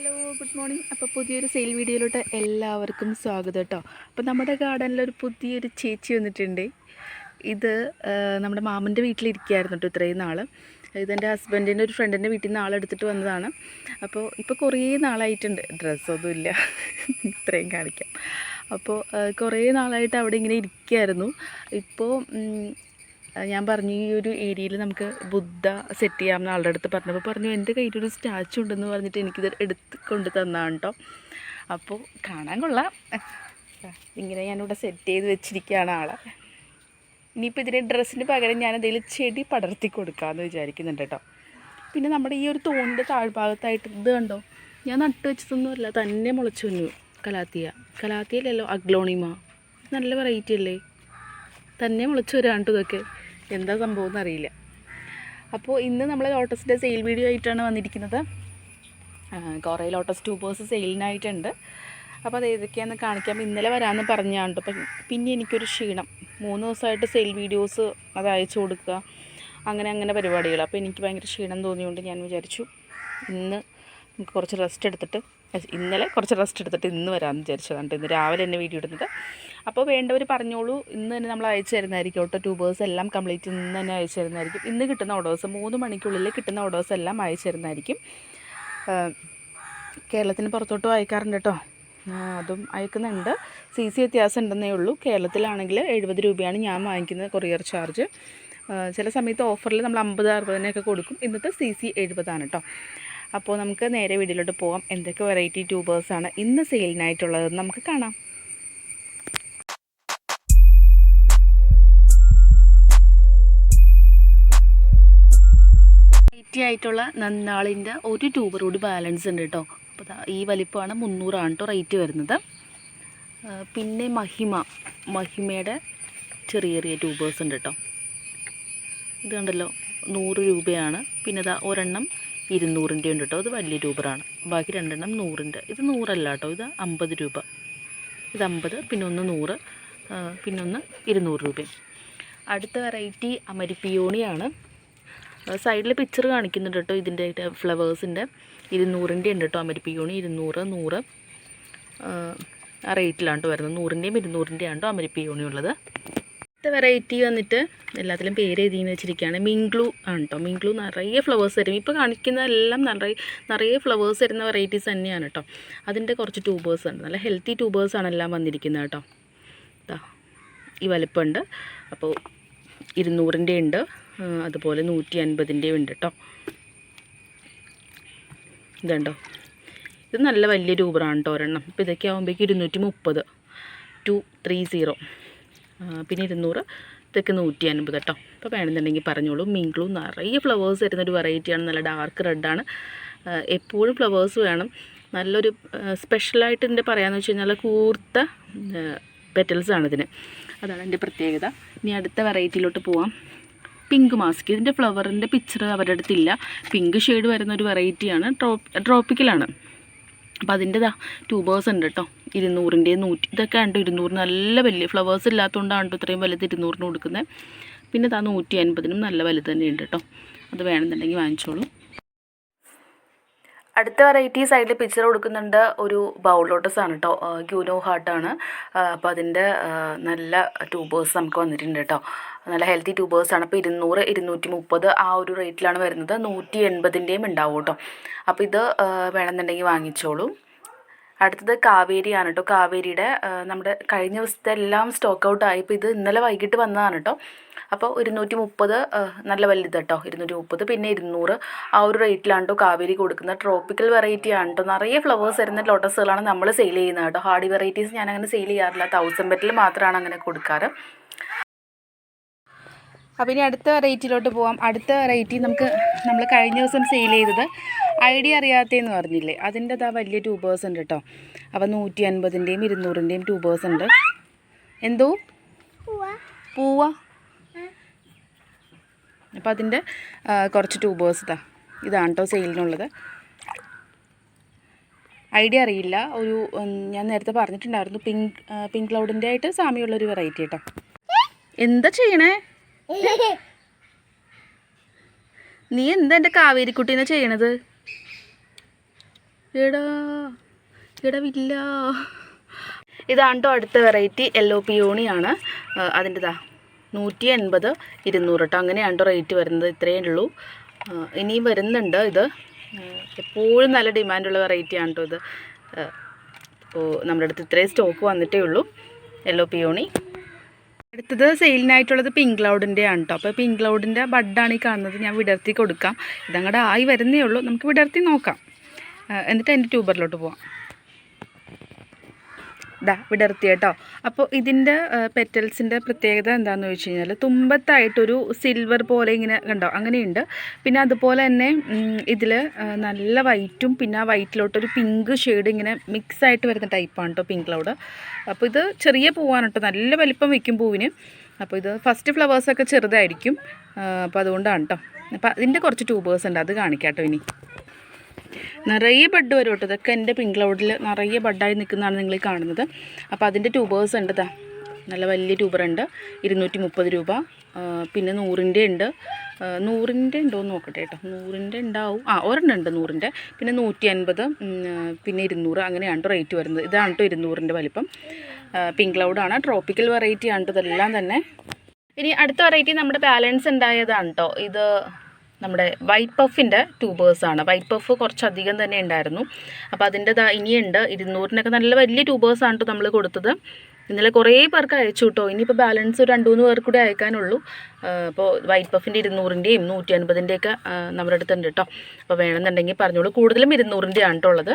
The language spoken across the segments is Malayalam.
Hello good morning. അപ്പോൾ പുതിയൊരു സെയിൽ വീഡിയോയിലോട്ട് എല്ലാവർക്കും സ്വാഗതം കേട്ടോ. അപ്പോൾ നമ്മുടെ ഗാർഡനിലൊരു പുതിയൊരു ചേച്ചി വന്നിട്ടുണ്ട്. ഇത് നമ്മുടെ മാമൻ്റെ വീട്ടിലിരിക്കുകയായിരുന്നു കേട്ടോ ഇത്രയും നാൾ. ഇതെൻ്റെ ഹസ്ബൻഡിൻ്റെ ഒരു ഫ്രണ്ടിൻ്റെ വീട്ടിൽ നിന്ന് ആളെടുത്തിട്ട് വന്നതാണ്. അപ്പോൾ ഇപ്പോൾ കുറേ നാളായിട്ടുണ്ട്, ഡ്രസ്സൊന്നുമില്ല ഇത്രയും കാണിക്കാം. അപ്പോൾ കുറേ നാളായിട്ട് അവിടെ ഇങ്ങനെ ഇരിക്കുകയായിരുന്നു. ഇപ്പോൾ ഞാൻ പറഞ്ഞു ഈ ഒരു ഏരിയയിൽ നമുക്ക് ബുദ്ധ സെറ്റ് ചെയ്യാമെന്ന് ആളുടെ അടുത്ത് പറഞ്ഞപ്പോൾ പറഞ്ഞു എൻ്റെ കയ്യിലൊരു സ്റ്റാച്ചു ഉണ്ടെന്ന് പറഞ്ഞിട്ട് എനിക്കിത് എടുത്ത് കൊണ്ട് തന്നതാണ് കേട്ടോ. അപ്പോൾ കാണാൻ കൊള്ളാം. ഇങ്ങനെ ഞാനിവിടെ സെറ്റ് ചെയ്ത് വെച്ചിരിക്കുകയാണ് ആളെ. ഇനിയിപ്പോൾ ഇതിൻ്റെ ഡ്രസ്സിന് പകരം ഞാൻ എന്തെങ്കിലും ചെടി പടർത്തി കൊടുക്കാമെന്ന് വിചാരിക്കുന്നുണ്ട് കേട്ടോ. പിന്നെ നമ്മുടെ ഈ ഒരു തൂണിൻ്റെ താഴ്ഭാഗത്തായിട്ട് ഇത് കണ്ടോ, ഞാൻ നട്ട് വെച്ചതൊന്നുമല്ല, തന്നെ മുളച്ചു വന്നു. കലാത്തിയല്ലല്ലോ, അഗ്ലോണിമ. നല്ല വെറൈറ്റി അല്ലേ, തന്നെ മുളച്ചു വരാണ്ട്. ഇതൊക്കെ എന്താ സംഭവം എന്നറിയില്ല. അപ്പോൾ ഇന്ന് നമ്മൾ ലോട്ടസിൻ്റെ സെയിൽ വീഡിയോ ആയിട്ടാണ് വന്നിരിക്കുന്നത്. കുറേ ലോട്ടസ് ട്യൂബേഴ്സ് സെയിലിനായിട്ടുണ്ട്. അപ്പോൾ അത് ഏതൊക്കെയാണെന്ന് കാണിക്കാം. ഇന്നലെ വരാമെന്ന് പറഞ്ഞാണ്ട് പിന്നെ എനിക്കൊരു ക്ഷീണം, 3 ദിവസമായിട്ട് സെയിൽ വീഡിയോസ് അത് അയച്ചു കൊടുക്കുക, അങ്ങനെ പരിപാടികൾ. അപ്പോൾ എനിക്ക് ഭയങ്കര ക്ഷീണം തോന്നിയുകൊണ്ട് ഞാൻ വിചാരിച്ചു ഇന്ന് നമുക്ക് കുറച്ച് റെസ്റ്റ് എടുത്തിട്ട്, ഇന്നലെ കുറച്ച് റെസ്റ്റ് എടുത്തിട്ട് ഇന്ന് വരാമെന്ന് വിചാരിച്ചതാണ്. ഇന്ന് രാവിലെ തന്നെ വീഡിയോ ഇടുന്നത്. അപ്പോൾ വേണ്ടവർ പറഞ്ഞോളൂ, ഇന്ന് തന്നെ നമ്മൾ അയച്ചു തരുന്നതായിരിക്കും കേട്ടോ. ട്യൂബേഴ്സ് എല്ലാം കംപ്ലീറ്റ് ഇന്ന് തന്നെ അയച്ചു തരുന്നതായിരിക്കും. ഇന്ന് കിട്ടുന്ന ഓർഡേഴ്സ് 3 മണിക്കുള്ളിൽ കിട്ടുന്ന ഓർഡേഴ്സ് എല്ലാം അയച്ചു തരുന്നതായിരിക്കും. കേരളത്തിന് പുറത്തോട്ടും അയക്കാറുണ്ട് കേട്ടോ, അതും അയക്കുന്നുണ്ട്. CC വ്യത്യാസം ഉണ്ടെന്നേ ഉള്ളൂ. കേരളത്തിലാണെങ്കിൽ 70 രൂപയാണ് ഞാൻ വാങ്ങിക്കുന്നത് കൊറിയർ ചാർജ്. ചില സമയത്ത് ഓഫറിൽ നമ്മൾ 50-60 കൊടുക്കും. ഇന്നത്തെ CC 70 ആണ് കേട്ടോ. അപ്പോൾ നമുക്ക് നേരെ വീഡിയോയിലോട്ട് പോകാം. എന്തൊക്കെ വെറൈറ്റി ട്യൂബേഴ്സാണ് ഇന്ന് സെയിലിനായിട്ടുള്ളതെന്ന് നമുക്ക് കാണാം. വെറൈറ്റി ആയിട്ടുള്ള നന്നാളിൻ്റെ ഒരു ട്യൂബർ കൂടി ബാലൻസ് ഉണ്ട് കേട്ടോ. അപ്പോൾ ഈ വലിപ്പമാണ് 300 കേട്ടോ റേറ്റ് വരുന്നത്. പിന്നെ മഹിമയുടെ ചെറിയ ട്യൂബേഴ്സ് ഉണ്ട് കേട്ടോ. ഇത് കണ്ടല്ലോ, 100 രൂപയാണ്. പിന്നെ ഇതാ ഒരെണ്ണം 200-ൻ്റെ ഉണ്ട് കേട്ടോ. ഇത് വലിയ ട്യൂബറാണ്. ബാക്കി 2 എണ്ണം 100-ൻ്റെ. ഇത് 100 അല്ല കേട്ടോ, ഇത് 50 രൂപ. ഇത് 50, പിന്നെ ഒന്ന് 100, പിന്നെ ഒന്ന് 200 രൂപയും. അടുത്ത വെറൈറ്റി അമരിപ്പിയോണിയാണ്. സൈഡിൽ പിക്ചർ കാണിക്കുന്നുണ്ട് കേട്ടോ ഇതിൻ്റെ ഫ്ലവേഴ്സിൻ്റെ. 200-ൻ്റെ ഉണ്ട് കേട്ടോ അമരിപ്പിയോണി. 200, 100 ആ റേറ്റിലാണ് കേട്ടോ വരുന്നത്. 100-ൻ്റെയും 200-ൻ്റെയും ആണ് കേട്ടോ അമരിപ്പിയോണി ഉള്ളത്. അടുത്ത വെറൈറ്റി വന്നിട്ട് എല്ലാത്തിലും പേര് എഴുതിയെന്ന് വെച്ചിരിക്കുകയാണ്. മിംഗ്ലൂ ആണ് കേട്ടോ. മിംഗ്ലൂ നിറയെ ഫ്ലവേഴ്സ് തരും. ഇപ്പോൾ കാണിക്കുന്നതെല്ലാം നിറയെ ഫ്ലവേഴ്സ് തരുന്ന വെറൈറ്റീസ് തന്നെയാണ് കേട്ടോ. അതിൻ്റെ കുറച്ച് ട്യൂബേഴ്സ് ഉണ്ട്. നല്ല ഹെൽത്തി ട്യൂബേഴ്സാണ് എല്ലാം വന്നിരിക്കുന്നത് കേട്ടോ. ഈ വലിപ്പമുണ്ട്. അപ്പോൾ 200-ൻ്റെ ഉണ്ട്, അതുപോലെ 150-ൻ്റെയും ഉണ്ട് കേട്ടോ. ഇതുണ്ടോ, ഇത് നല്ല വലിയ ട്യൂബറാണ് കേട്ടോ ഒരെണ്ണം. ഇപ്പോൾ ഇതൊക്കെ ആകുമ്പോഴേക്കും 230, 230. പിന്നെ 200, ഇതൊക്കെ 150 കേട്ടോ. അപ്പോൾ വേണമെന്നുണ്ടെങ്കിൽ പറഞ്ഞോളൂ. മിംഗ്ലൂ നിറയെ ഫ്ലവേഴ്സ് വരുന്നൊരു വെറൈറ്റിയാണ്. നല്ല ഡാർക്ക് റെഡാണ്. എപ്പോഴും ഫ്ലവേഴ്സ് വേണം. നല്ലൊരു സ്പെഷ്യലായിട്ട് ഇതിൻ്റെ പറയാമെന്ന് വെച്ച് കഴിഞ്ഞാൽ കൂർത്ത പെറ്റൽസാണ് ഇതിന്. അതാണ് എൻ്റെ പ്രത്യേകത. ഇനി അടുത്ത വെറൈറ്റിയിലോട്ട് പോവാം. Pink mask. ഇതിൻ്റെ ഫ്ലവറിൻ്റെ പിക്ചർ അവരുടെ അടുത്തില്ല. പിങ്ക് ഷെയ്ഡ് വരുന്നൊരു വെറൈറ്റിയാണ്. ട്രോപ്പിക്കലാണ്. അപ്പോൾ അതിൻ്റെ ട്യൂബേഴ്സ് ഉണ്ട് കേട്ടോ. 200-ൻ്റെ 100, ഇതൊക്കെ ഉണ്ട് 200. നല്ല വലിയ ഫ്ലവേഴ്സ് ഇല്ലാത്തതുകൊണ്ടാണ് കേട്ടോ ഇത്രയും വലുത് 200-ന് കൊടുക്കുന്നത്. പിന്നെ 150-നും നല്ല വലുത് തന്നെ ഉണ്ട് കേട്ടോ. അത് വേണമെന്നുണ്ടെങ്കിൽ വാങ്ങിച്ചോളൂ. അടുത്ത വെറൈറ്റി സൈഡിൽ പിക്ചർ കൊടുക്കുന്നുണ്ട്. ഒരു ബൗൾ ലോട്ടസ് ആണ് കേട്ടോ. ഗ്യൂനോ ഹാർട്ടാണ്. അപ്പോൾ അതിൻ്റെ നല്ല ട്യൂബേഴ്സ് നമുക്ക് വന്നിട്ടുണ്ട് കേട്ടോ. നല്ല ഹെൽത്തി ട്യൂബേഴ്സാണ്. അപ്പോൾ 200, 230 ആ ഒരു റേറ്റിലാണ് വരുന്നത്. 180-ൻ്റെയും ഉണ്ടാവും കേട്ടോ. അപ്പോൾ ഇത് വേണമെന്നുണ്ടെങ്കിൽ വാങ്ങിച്ചോളൂ. അടുത്തത് കാവേരിയാണ് കേട്ടോ. കാവേരിയുടെ നമ്മുടെ കഴിഞ്ഞ ദിവസത്തെ എല്ലാം സ്റ്റോക്ക് ഔട്ട് ആയി. ഇപ്പോൾ ഇത് ഇന്നലെ വൈകിട്ട് വന്നതാണ് കേട്ടോ. അപ്പോൾ 230 നല്ല വലുത് കേട്ടോ. 230, പിന്നെ 200 ആ ഒരു റേറ്റിലാണ് കേട്ടോ കാവേരി കൊടുക്കുന്നത്. ട്രോപ്പിക്കൽ വെറൈറ്റി ആണ് കേട്ടോ. നിറയെ ഫ്ലവേഴ്സ് വരുന്ന ലോട്ടസുകളാണ് നമ്മൾ സെയിൽ ചെയ്യുന്നത് കേട്ടോ. ഹാർഡി വെറൈറ്റീസ് ഞാൻ അങ്ങനെ സെയിൽ ചെയ്യാറില്ല. 1000 പെറ്റൽ മാത്രമാണ് അങ്ങനെ കൊടുക്കാറ്. അപ്പോൾ ഇനി അടുത്ത വെറൈറ്റിയിലോട്ട് പോകാം. അടുത്ത വെറൈറ്റി നമ്മൾ കഴിഞ്ഞ ദിവസം സെയിൽ ചെയ്തത് ഐഡിയ അറിയാത്തതെന്ന് പറഞ്ഞില്ലേ, അതിൻ്റെ വലിയ ട്യൂബേഴ്സ് ഉണ്ട് കേട്ടോ. അപ്പോൾ 150-ൻ്റെയും 200-ൻ്റെയും ട്യൂബേഴ്സ് ഉണ്ട്. എന്തോ പൂവ. അപ്പോൾ അതിൻ്റെ കുറച്ച് ട്യൂബേഴ്സ് ഇതാണ് കേട്ടോ സെയിലിനുള്ളത്. ഐഡിയ അറിയില്ല. ഞാൻ നേരത്തെ പറഞ്ഞിട്ടുണ്ടായിരുന്നു, പിങ്ക് ക്ലൗഡിൻ്റെ ആയിട്ട് സാമ്യമുള്ളൊരു വെറൈറ്റി കേട്ടോ. എന്താ ചെയ്യണേ നീ? എന്താ എൻ്റെ കാവേരിക്കുട്ടീനെ ചെയ്യണത്? എടാ ഇല്ല. ഇതാണ് കേട്ടോ അടുത്ത വെറൈറ്റി യെല്ലോ പിയോണിയാണ്. അതിൻ്റെതാ 180, 200 കേട്ടോ. അങ്ങനെയാണ് കേട്ടോ റേറ്റ് വരുന്നത്. ഇത്രയേ ഉള്ളൂ. ഇനിയും വരുന്നുണ്ട്. ഇത് എപ്പോഴും നല്ല ഡിമാൻഡുള്ള വെറൈറ്റിയാണ് കേട്ടോ ഇത്. അപ്പോൾ നമ്മുടെ അടുത്ത് ഇത്രയും സ്റ്റോക്ക് വന്നിട്ടേ ഉള്ളൂ യെല്ലോ പിയോണി. അടുത്തത് സെയിലിനായിട്ടുള്ളത് പിങ്ക് ക്ലൗഡിൻ്റെ ആണ് കേട്ടോ. അപ്പോൾ പിങ്ക് ക്ലൗഡിൻ്റെ ബഡാണ് ഈ കാണുന്നത്. ഞാൻ വിടർത്തി കൊടുക്കാം. ഇതങ്ങടെ ആയി വരുന്നേ ഉള്ളൂ. നമുക്ക് വിടർത്തി നോക്കാം, എന്നിട്ട് അതിൻ്റെ ട്യൂബറിലോട്ട് പോവാം. വിടർത്തി കേട്ടോ. അപ്പോൾ ഇതിൻ്റെ പെറ്റൽസിൻ്റെ പ്രത്യേകത എന്താണെന്ന് വെച്ച് കഴിഞ്ഞാൽ തുമ്പത്തായിട്ടൊരു സിൽവർ പോലെ ഇങ്ങനെ കണ്ടോ അങ്ങനെയുണ്ട്. പിന്നെ അതുപോലെ തന്നെ ഇതിൽ നല്ല വൈറ്റും പിന്നെ ആ വൈറ്റിലോട്ടൊരു പിങ്ക് ഷെയ്ഡ് ഇങ്ങനെ മിക്സ് ആയിട്ട് വരുന്ന ടൈപ്പാണ് കേട്ടോ പിങ്ക് ക്ലൗഡ്. അപ്പോൾ ഇത് ചെറിയ പൂവാണ് കേട്ടോ, നല്ല വലിപ്പം വയ്ക്കും പൂവിന്. അപ്പോൾ ഇത് ഫസ്റ്റ് ഫ്ലവേഴ്സൊക്കെ ചെറുതായിരിക്കും. അപ്പോൾ അതുകൊണ്ടാണ് കേട്ടോ. അപ്പോൾ അതിൻ്റെ കുറച്ച് ട്യൂബേഴ്സ് ഉണ്ട്, അത് കാണിക്കാം കേട്ടോ. ഇനി നിറയെ ബഡ് വരും കേട്ടോ. ഇതൊക്കെ എൻ്റെ പിങ്ക് ക്ലൗഡിൽ നിറയെ ബഡായി നിൽക്കുന്നതാണ് നിങ്ങൾ കാണുന്നത്. അപ്പോൾ അതിൻ്റെ ട്യൂബേഴ്സ് ഉണ്ട്. നല്ല വലിയ ട്യൂബറുണ്ട്, 230 രൂപ. പിന്നെ 100ൻ്റെ ഉണ്ട്. 100ൻ്റെ ഉണ്ടോയെന്ന് നോക്കട്ടെ കേട്ടോ. 100ൻ്റെ ഉണ്ടാവും. ഒരെണ്ണം ഉണ്ട് 100ൻ്റെ. പിന്നെ 150, പിന്നെ 200, അങ്ങനെയാണ് റേറ്റ് വരുന്നത്. ഇതാണ് കേട്ടോ 200ൻ്റെ വലിപ്പം. പിങ്ക് ക്ലൗഡാണ്, ട്രോപ്പിക്കൽ വെറൈറ്റി ആണ് കേട്ടോ ഇതെല്ലാം തന്നെ. ഇനി അടുത്ത വെറൈറ്റി നമ്മുടെ ബാലൻസ് ഉണ്ടായതാണ് കേട്ടോ. ഇത് നമ്മുടെ വൈറ്റ് പഫിൻ്റെ ട്യൂബേഴ്സാണ്. വൈറ്റ് പഫ് കുറച്ചധികം തന്നെ ഉണ്ടായിരുന്നു. അപ്പോൾ അതിൻ്റെ ഇനിയുണ്ട് 200-നൊക്കെ നല്ല വലിയ ട്യൂബേഴ്സാണ് കേട്ടോ നമ്മൾ കൊടുത്തത്. ഇന്നലെ കുറേ പേർക്ക് അയച്ചു കേട്ടോ. ഇനിയിപ്പോൾ ബാലൻസ് ഒരു 2-3 പേർക്ക് കൂടെ അയക്കാനുള്ളൂ. അപ്പോൾ വൈറ്റ് പഫിൻ്റെ 200ൻ്റെയും 150ൻ്റെയൊക്കെ നമ്മുടെ അടുത്തുണ്ട് കേട്ടോ. അപ്പോൾ വേണമെന്നുണ്ടെങ്കിൽ പറഞ്ഞോളൂ. കൂടുതലും 200ൻ്റെ ആണ് കേട്ടോ ഉള്ളത്.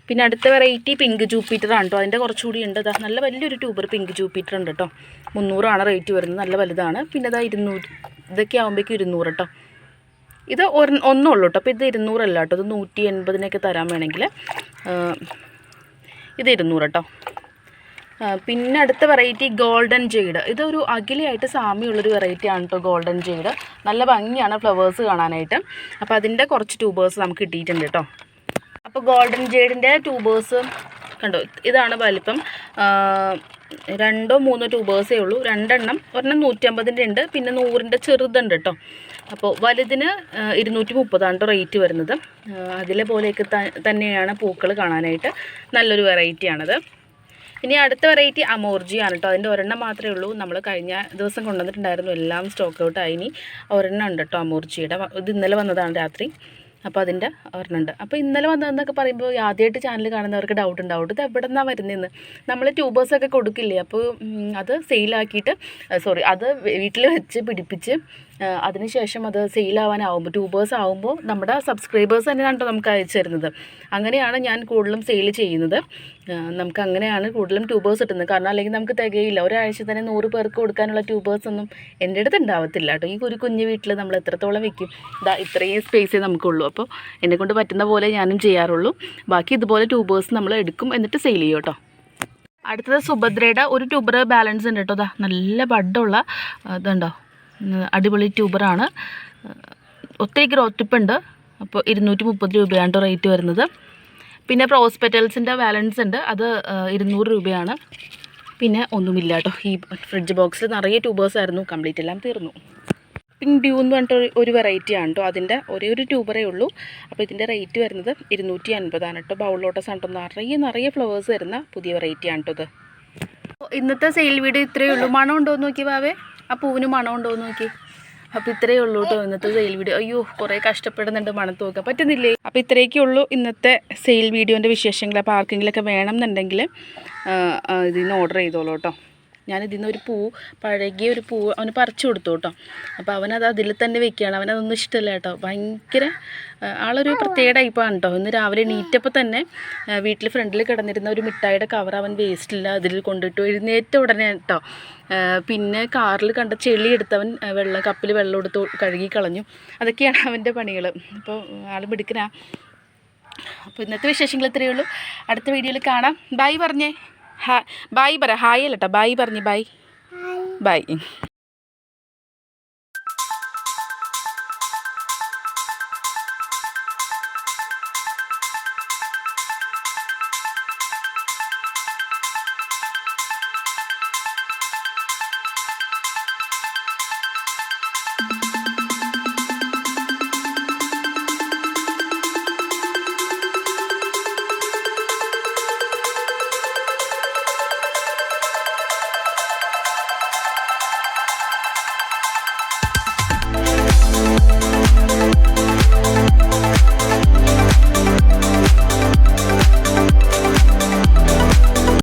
പിന്നെ അടുത്ത വെറൈറ്റി പിങ്ക് ജൂപ്പിറ്റർ ആണ് കേട്ടോ. അതിൻ്റെ കുറച്ചുകൂടി ഉണ്ട്. നല്ല വലിയൊരു ട്യൂബർ പിങ്ക് ജൂപ്പിറ്റർ ഉണ്ട് കേട്ടോ. 300 റേറ്റ് വരുന്നത്, നല്ല വലുതാണ്. പിന്നെ 200, ഇതൊക്കെ ആകുമ്പോഴേക്കും 200 കേട്ടോ. ഇത് ഒന്നുള്ളൂ കേട്ടോ. അപ്പോൾ ഇത് 200 അല്ല കേട്ടോ. ഇത് 180-നൊക്കെ തരാൻ വേണമെങ്കിൽ. ഇത് 200 കേട്ടോ. പിന്നെ അടുത്ത വെറൈറ്റി ഗോൾഡൻ ജെയ്ഡ്. ഇതൊരു അകിലയായിട്ട് സാമ്യമുള്ളൊരു വെറൈറ്റി ആണ് കേട്ടോ ഗോൾഡൻ ജെയ്ഡ്. നല്ല ഭംഗിയാണ് ഫ്ലവേഴ്സ് കാണാനായിട്ട്. അപ്പോൾ അതിൻ്റെ കുറച്ച് ട്യൂബേഴ്സ് നമുക്ക് കിട്ടിയിട്ടുണ്ട് കേട്ടോ. അപ്പോൾ ഗോൾഡൻ ജെയ്ഡിൻ്റെ ട്യൂബേഴ്സ് കണ്ടോ, ഇതാണ് വലിപ്പം. 2-3 ട്യൂബേഴ്സേ ഉള്ളൂ. 2 എണ്ണം. ഒരെണ്ണം 150ൻ്റെ ഉണ്ട്, പിന്നെ 100ൻ്റെ ചെറുതുണ്ട് കേട്ടോ. അപ്പോൾ വലുതിന് 230 ആണ് കേട്ടോ റേറ്റ് വരുന്നത്. അതിലെ പോലെയൊക്കെ തന്നെയാണ് പൂക്കൾ കാണാനായിട്ട്. നല്ലൊരു വെറൈറ്റിയാണത്. ഇനി അടുത്ത വെറൈറ്റി അമോർജിയാണ് കേട്ടോ. അതിൻ്റെ ഒരെണ്ണം മാത്രമേ ഉള്ളൂ. നമ്മൾ കഴിഞ്ഞ ദിവസം കൊണ്ടുവന്നിട്ടുണ്ടായിരുന്നു, എല്ലാം സ്റ്റോക്ക് ഔട്ടായി. ഇനി ഒരെണ്ണം ഉണ്ട് കേട്ടോ അമോർജിയുടെ. ഇത് ഇന്നലെ വന്നതാണ് രാത്രി. അപ്പോൾ അതിൻ്റെ ഒരെണ്ണമുണ്ട്. അപ്പോൾ ഇന്നലെ വന്നതെന്നൊക്കെ പറയുമ്പോൾ ആദ്യമായിട്ട് ചാനൽ കാണുന്നവർക്ക് ഡൗട്ട് ഉണ്ടാവും, ഇത് എവിടെ നിന്നാണ് വരുന്നതെന്ന്. നമ്മൾ ട്യൂബേഴ്സൊക്കെ കൊടുക്കില്ലേ, അപ്പോൾ അത് സെയിലാക്കിയിട്ട് അത് വീട്ടിൽ വെച്ച് പിടിപ്പിച്ച് അതിനുശേഷം അത് സെയിലാവാനാവുമ്പോൾ ട്യൂബേഴ്സ് ആകുമ്പോൾ നമ്മുടെ സബ്സ്ക്രൈബേഴ്സ് തന്നെയാണ് കേട്ടോ നമുക്ക് അയച്ചു തരുന്നത്. അങ്ങനെയാണ് ഞാൻ കൂടുതലും സെയിൽ ചെയ്യുന്നത്. നമുക്ക് അങ്ങനെയാണ് കൂടുതലും ട്യൂബേഴ്സ് കിട്ടുന്നത്. കാരണം അല്ലെങ്കിൽ നമുക്ക് തികയില്ല. ഒരാഴ്ച തന്നെ 100 പേർക്ക് കൊടുക്കാനുള്ള ട്യൂബേഴ്സൊന്നും എൻ്റെ അടുത്ത് ഉണ്ടാവത്തില്ല കേട്ടോ. ഈ ഒരു കുഞ്ഞു വീട്ടിൽ നമ്മൾ എത്രത്തോളം വെക്കും? ഇത്രയും സ്പേസേ നമുക്കുള്ളൂ. അപ്പോൾ എന്നെക്കൊണ്ട് പറ്റുന്ന പോലെ ഞാനും ചെയ്യാറുള്ളൂ. ബാക്കി ഇതുപോലെ ട്യൂബേഴ്സ് നമ്മൾ എടുക്കും, എന്നിട്ട് സെയിൽ ചെയ്യും കേട്ടോ. അടുത്തത് സുഭദ്രയുടെ ഒരു ട്യൂബർ ബാലൻസ് ഉണ്ട് കേട്ടോ. നല്ല ബഡുള്ള ഇതുണ്ടോ, അടിപൊളി ട്യൂബറാണ്. ഒത്തിരി ഗ്രോത്ത് ടിപ്പുണ്ട്. അപ്പോൾ 230 രൂപയാണ് കേട്ടോ റേറ്റ് വരുന്നത്. പിന്നെ പ്രോസ്പെറ്റൽസിൻ്റെ ബാലൻസ് ഉണ്ട്, അത് 200 രൂപയാണ്. പിന്നെ ഒന്നുമില്ല കേട്ടോ. ഈ ഫ്രിഡ്ജ് ബോക്സിൽ നിറയെ ട്യൂബേഴ്സായിരുന്നു, കംപ്ലീറ്റ് എല്ലാം തീർന്നു. പിങ്ക് ഡ്യൂ എന്ന് പറഞ്ഞിട്ട് ഒരു വെറൈറ്റിയാണ് കേട്ടോ. അതിൻ്റെ ഒരേ ഒരു ട്യൂബറേ ഉള്ളൂ. അപ്പോൾ ഇതിൻ്റെ റേറ്റ് വരുന്നത് 250 കേട്ടോ. ബൗൾ ലോട്ടസ് ആണ് കേട്ടോ. നിറയെ ഫ്ലവേഴ്സ് വരുന്ന പുതിയ വെറൈറ്റിയാണ് കേട്ടോ ഇത്. ഇന്നത്തെ സെയിൽ വീഡിയോ ഇത്രയേ ഉള്ളൂ. മണം ഉണ്ടോ എന്ന് നോക്കി വാവേ, ആ പൂവിന് മണം ഉണ്ടോ എന്ന് നോക്കി. അപ്പോൾ ഇത്രയേ ഉള്ളൂ കേട്ടോ ഇന്നത്തെ സെയിൽ വീഡിയോ. അയ്യോ കുറേ കഷ്ടപ്പെടുന്നുണ്ട് മണത്ത് നോക്കാൻ പറ്റുന്നില്ലേ. അപ്പോൾ ഇത്രയൊക്കെ ഉള്ളൂ ഇന്നത്തെ സെയിൽ വീഡിയോൻ്റെ വിശേഷങ്ങൾ. അപ്പോൾ ആർക്കെങ്കിലുമൊക്കെ വേണം എന്നുണ്ടെങ്കിൽ ഇതിൽ നിന്ന് ഓർഡർ ചെയ്തോളൂ കേട്ടോ. ഞാനിതിൽ നിന്ന് ഒരു പഴകിയ ഒരു പൂ അവന് പറിച്ചു കൊടുത്തു കേട്ടോ. അപ്പോൾ അവനത് അതിൽ തന്നെ വെക്കുകയാണ്. അവനതൊന്നും ഇഷ്ടമല്ല കേട്ടോ. ഭയങ്കര ആളൊരു പ്രത്യേക ടൈപ്പാണ് കേട്ടോ. ഇന്ന് രാവിലെ എണീറ്റപ്പോൾ തന്നെ വീട്ടിൽ ഫ്രണ്ടിൽ കിടന്നിരുന്ന ഒരു മിഠായിയുടെ കവർ അവൻ വേസ്റ്റില്ല അതിൽ കൊണ്ടിട്ടു. എഴുന്നേറ്റ ഉടനെ കേട്ടോ. പിന്നെ കാറിൽ കണ്ട ചെളി എടുത്തവൻ കപ്പിൽ വെള്ളം എടുത്ത് കഴുകി കളഞ്ഞു. അതൊക്കെയാണ് അവൻ്റെ പണികൾ. അപ്പോൾ ആൾ മിടുക്കനാ. അപ്പോൾ ഇന്നത്തെ വിശേഷങ്ങൾ ഇത്രയേ ഉള്ളൂ. അടുത്ത വീഡിയോയിൽ കാണാം. ബൈ പറഞ്ഞേ. ബായ് പറ. ഹായ് അല്ല കേട്ടോ, ബായ് പറഞ്ഞേ. ബൈ.